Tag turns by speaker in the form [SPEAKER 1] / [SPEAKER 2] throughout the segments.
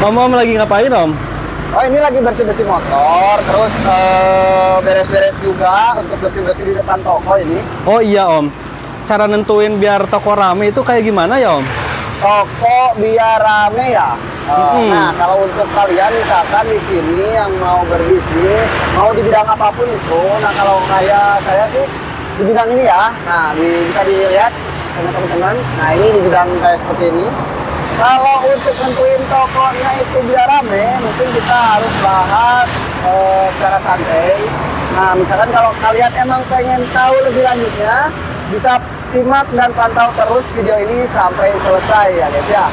[SPEAKER 1] Om lagi ngapain Om?
[SPEAKER 2] Oh, ini lagi bersih-bersih motor, terus beres-beres juga untuk bersih-bersih di depan toko ini.
[SPEAKER 1] Oh iya Om, cara nentuin biar toko rame itu kayak gimana ya Om?
[SPEAKER 2] Toko biar rame ya. Nah, kalau untuk kalian misalkan di sini yang mau berbisnis, mau di bidang apapun itu, nah kalau kayak saya sih di bidang ini ya. Nah, bisa dilihat sama teman-teman. Nah, ini di bidang kayak seperti ini. Kalau untuk nentuin tokonya itu biar rame, mungkin kita harus bahas secara santai. Nah, misalkan kalau kalian emang pengen tahu lebih lanjutnya, bisa simak dan pantau terus video ini sampai selesai ya guys ya.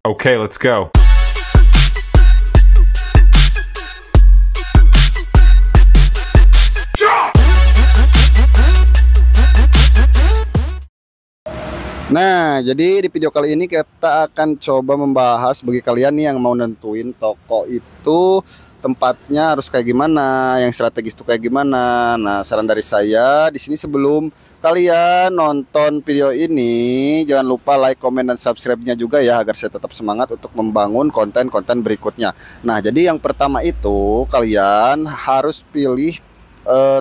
[SPEAKER 3] Okay, let's go.
[SPEAKER 2] Nah, jadi di video kali ini kita akan coba membahas bagi kalian nih yang mau nentuin toko itu tempatnya harus kayak gimana, yang strategis itu kayak gimana. Nah, saran dari saya di sini sebelum kalian nonton video ini, jangan lupa like, komen, dan subscribe-nya juga ya agar saya tetap semangat untuk membangun konten-konten berikutnya. Nah, jadi yang pertama itu kalian harus pilih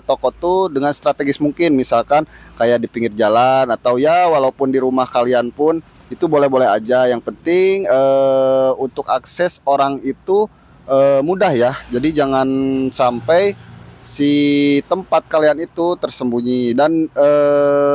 [SPEAKER 2] toko tuh dengan strategis mungkin, misalkan kayak di pinggir jalan atau ya walaupun di rumah kalian pun itu boleh-boleh aja. Yang penting untuk akses orang itu mudah ya. Jadi jangan sampai si tempat kalian itu tersembunyi. Dan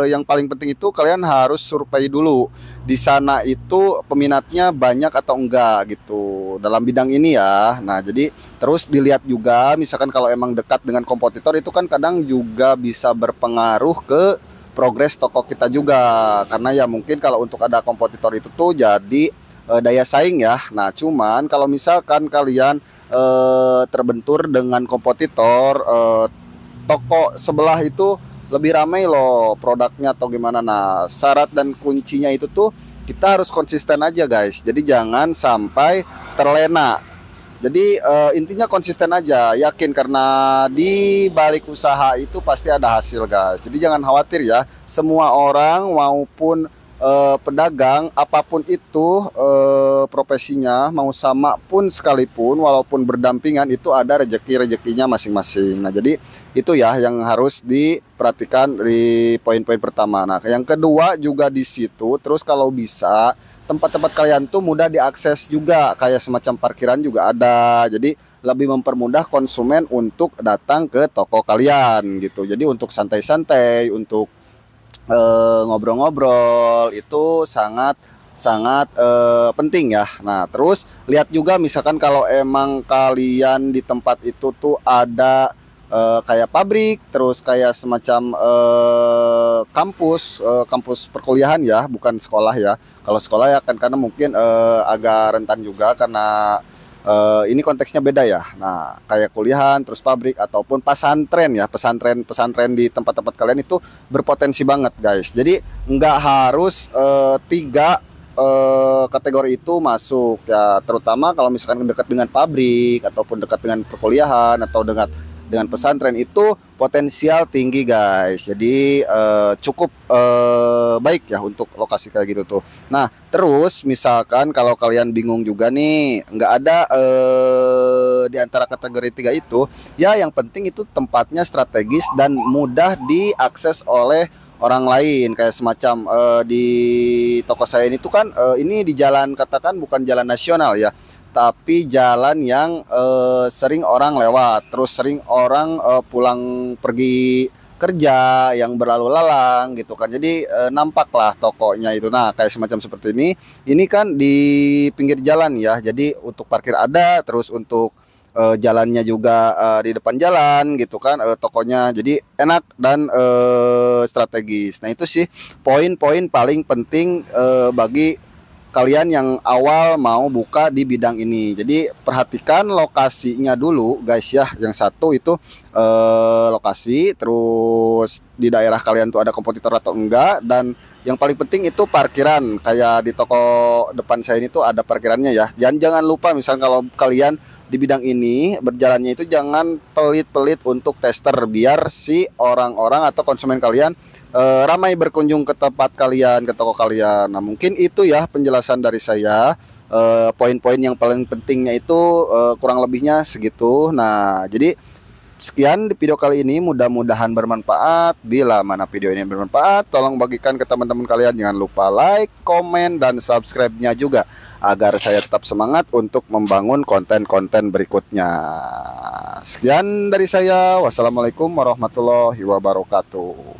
[SPEAKER 2] yang paling penting itu kalian harus survei dulu di sana itu peminatnya banyak atau enggak gitu dalam bidang ini ya. Nah, jadi terus dilihat juga misalkan kalau emang dekat dengan kompetitor itu kan kadang juga bisa berpengaruh ke progres toko kita juga, karena ya mungkin kalau untuk ada kompetitor itu tuh jadi daya saing ya. Nah, cuman kalau misalkan kalian terbentur dengan kompetitor, toko sebelah itu lebih ramai loh produknya atau gimana. Nah, syarat dan kuncinya itu tuh kita harus konsisten aja guys. Jadi jangan sampai terlena. Jadi intinya konsisten aja, yakin, karena di balik usaha itu pasti ada hasil guys. Jadi jangan khawatir ya. Semua orang maupun pedagang apapun itu profesinya, mau sama pun sekalipun walaupun berdampingan itu ada rezekinya masing-masing. Nah, jadi itu ya yang harus diperhatikan di poin-poin pertama. Nah, yang kedua juga di situ, terus kalau bisa tempat-tempat kalian tuh mudah diakses juga, kayak semacam parkiran juga ada. Jadi lebih mempermudah konsumen untuk datang ke toko kalian gitu. Jadi untuk santai-santai, untuk ngobrol-ngobrol itu sangat penting ya. Nah, terus lihat juga misalkan kalau emang kalian di tempat itu tuh ada kayak pabrik, terus kayak semacam kampus perkuliahan ya, bukan sekolah ya. Kalau sekolah ya kan karena mungkin agak rentan juga karena ini konteksnya beda ya. Nah, kayak kuliahan, terus pabrik ataupun pesantren ya, pesantren di tempat-tempat kalian itu berpotensi banget guys. Jadi nggak harus tiga kategori itu masuk ya, terutama kalau misalkan dekat dengan pabrik ataupun dekat dengan perkuliahan atau dengan pesantren itu potensial tinggi guys. Jadi cukup baik ya untuk lokasi kayak gitu tuh. Nah, terus misalkan kalau kalian bingung juga nih, nggak ada di antara kategori tiga itu ya, yang penting itu tempatnya strategis dan mudah diakses oleh orang lain. Kayak semacam di toko saya ini tuh kan ini di jalan, katakan bukan jalan nasional ya, tapi jalan yang sering orang lewat, terus sering orang pulang pergi kerja yang berlalu lalang gitu kan. Jadi nampaklah tokonya itu. Nah, kayak semacam seperti ini kan di pinggir jalan ya. Jadi untuk parkir ada, terus untuk jalannya juga di depan jalan gitu kan tokonya. Jadi enak dan strategis. Nah, itu sih poin-poin paling penting bagi kalian yang awal mau buka di bidang ini. Jadi perhatikan lokasinya dulu guys ya. Yang satu itu lokasi, terus di daerah kalian tuh ada kompetitor atau enggak, dan yang paling penting itu parkiran. Kayak di toko depan saya ini tuh ada parkirannya ya. Jangan lupa misal kalau kalian di bidang ini berjalannya itu jangan pelit-pelit untuk tester, biar si orang-orang atau konsumen kalian ramai berkunjung ke tempat kalian, ke toko kalian. Nah, mungkin itu ya penjelasan dari saya. Poin-poin yang paling pentingnya itu kurang lebihnya segitu. Nah, jadi sekian di video kali ini, mudah-mudahan bermanfaat. Bila mana video ini bermanfaat, tolong bagikan ke teman-teman kalian. Jangan lupa like, komen, dan subscribe-nya juga, agar saya tetap semangat untuk membangun konten-konten berikutnya. Sekian dari saya. Wassalamualaikum warahmatullahi wabarakatuh.